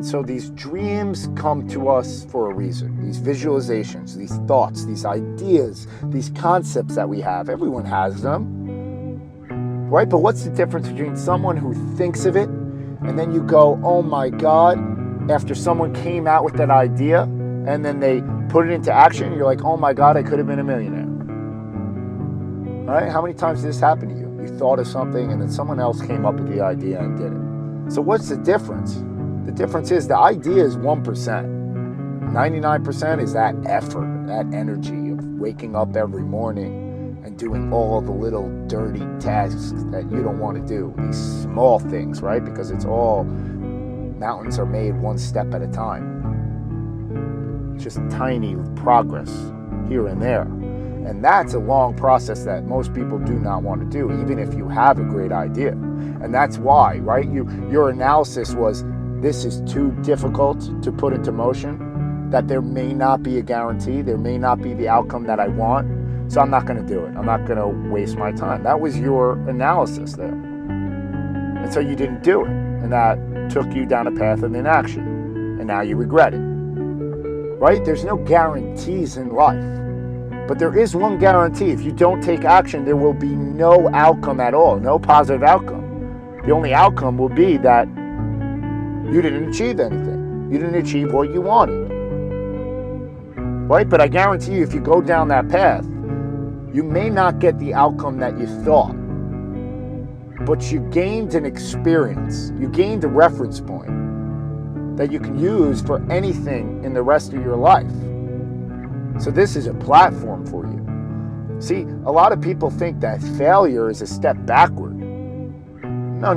And so these dreams come to us for a reason. These visualizations, these thoughts, these ideas, these concepts that we have. Everyone has them, right? But what's the difference between someone who thinks of it and then you go, oh my God, after someone came out with that idea and then they put it into action, you're like, oh my God, I could have been a millionaire. All right? How many times did this happen to you? You thought of something and then someone else came up with the idea and did it. So what's the difference? The difference is the idea is 1%. 99% is that effort, that energy of waking up every morning and doing all the little dirty tasks that you don't want to do. These small things, right? Because it's all, mountains are made one step at a time. Just tiny progress here and there. And that's a long process that most people do not want to do, even if you have a great idea. And that's why, right? Your analysis was, this is too difficult to put into motion, that there may not be a guarantee, there may not be the outcome that I want, so I'm not going to do it. I'm not going to waste my time. That was your analysis there. And so you didn't do it. And that took you down a path of inaction. And now you regret it. Right? There's no guarantees in life. But there is one guarantee. If you don't take action, there will be no outcome at all, no positive outcome. The only outcome will be that you didn't achieve anything. You didn't achieve what you wanted. Right? But I guarantee you, if you go down that path, you may not get the outcome that you thought. But you gained an experience. You gained a reference point that you can use for anything in the rest of your life. So this is a platform for you. See, a lot of people think that failure is a step backward. No.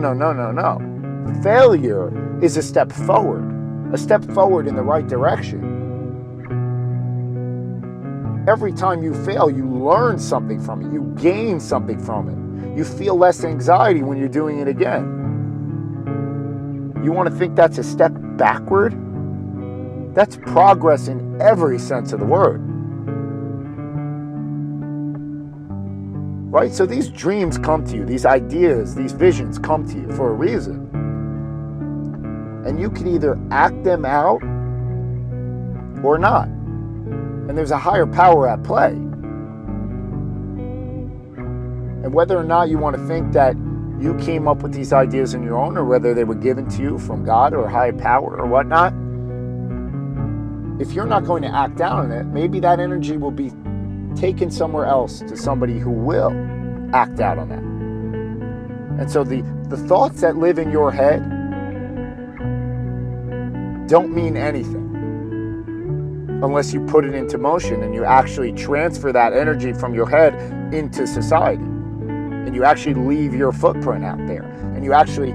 Failure is a step forward in the right direction. Every time you fail, you learn something from it. You gain something from it. You feel less anxiety when you're doing it again. You want to think that's a step backward? That's progress in every sense of the word. Right? So these dreams come to you, these ideas, these visions come to you for a reason. And you can either act them out or not. And there's a higher power at play. And whether or not you want to think that you came up with these ideas on your own, or whether they were given to you from God or a higher power or whatnot, if you're not going to act out on it, maybe that energy will be taken somewhere else to somebody who will act out on that. And so the thoughts that live in your head don't mean anything unless you put it into motion and you actually transfer that energy from your head into society. And you actually leave your footprint out there. And you actually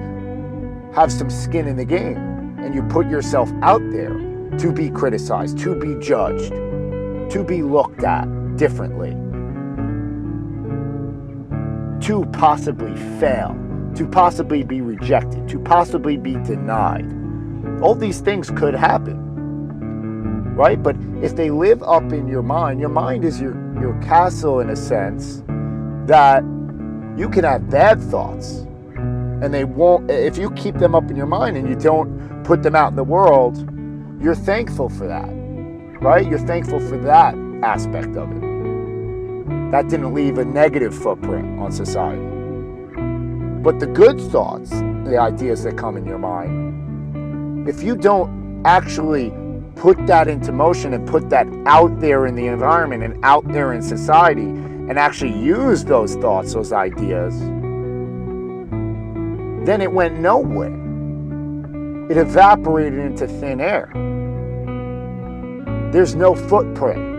have some skin in the game. And you put yourself out there to be criticized, to be judged, to be looked at differently, to possibly fail, to possibly be rejected, to possibly be denied. All these things could happen, right? But if they live up in your mind is your castle in a sense, that you can have bad thoughts and they won't, if you keep them up in your mind and you don't put them out in the world, you're thankful for that, right? You're thankful for that aspect of it. That didn't leave a negative footprint on society. But the good thoughts, the ideas that come in your mind, if you don't actually put that into motion and put that out there in the environment and out there in society and actually use those thoughts, those ideas, then it went nowhere. It evaporated into thin air. There's no footprint.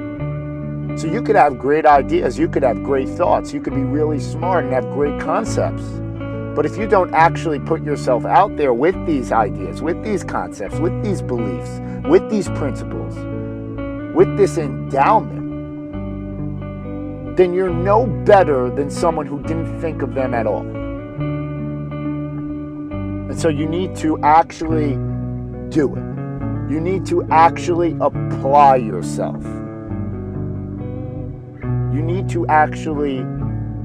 So you could have great ideas, you could have great thoughts, you could be really smart and have great concepts. But if you don't actually put yourself out there with these ideas, with these concepts, with these beliefs, with these principles, with this endowment, then you're no better than someone who didn't think of them at all. And so you need to actually do it. You need to actually apply yourself. You need to actually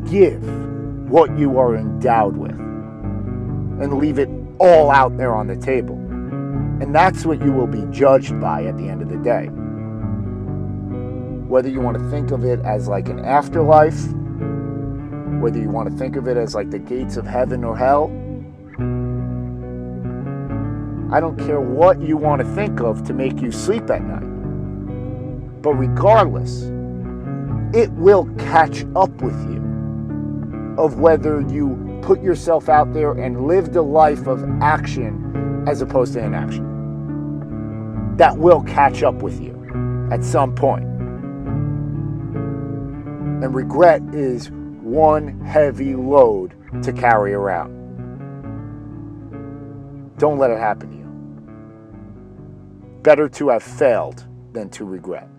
give what you are endowed with and leave it all out there on the table. And that's what you will be judged by at the end of the day. Whether you want to think of it as like an afterlife, whether you want to think of it as like the gates of heaven or hell, I don't care what you want to think of to make you sleep at night. But regardless, it will catch up with you of whether you put yourself out there and live the life of action as opposed to inaction. That will catch up with you at some point. And regret is one heavy load to carry around. Don't let it happen to you. Better to have failed than to regret.